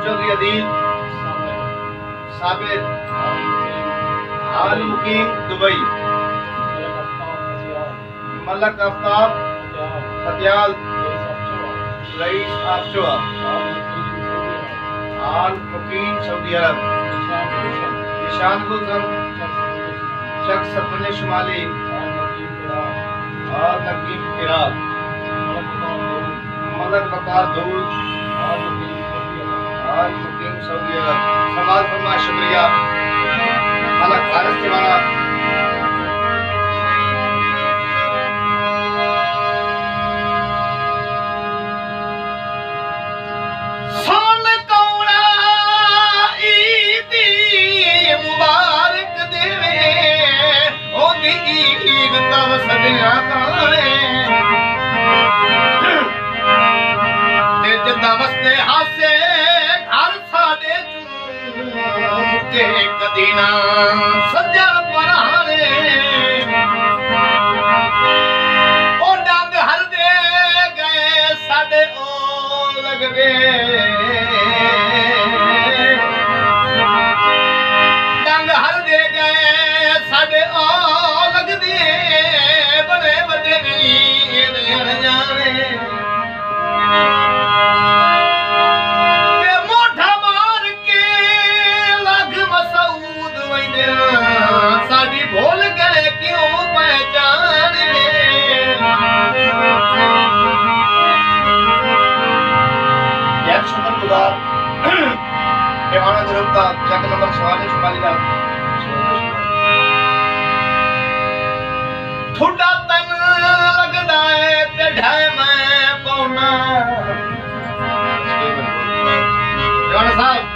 चौधरी अदील साबिर आल मुकीम Dubai Malak Aftab फतियाल rice आफ्शोआ आल मुकीम Saudi अरब निशान गुलशन शख्स सरपंच शुमाली और नकीम इराक मलक बकार धूल और मुकीम सऊदी अरब। समाज फरमा शुक्रिया मलक भारत तिवारा कदीना सज्जन पराने ओ डंग हर दे गए साडे ओ लग गए डंग हर दे गए साडे ओ लग दे बड़े बड़े वीर जाने साडी भूल गए क्यों पहचाने यार शुक्रगुजार देवाना ग्रुप का चेक नंबर 44 शुमाली का थोड़ा तन लगदा है ते ढाए मैं पौना देवाना साहब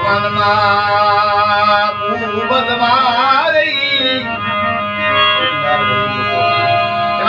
मन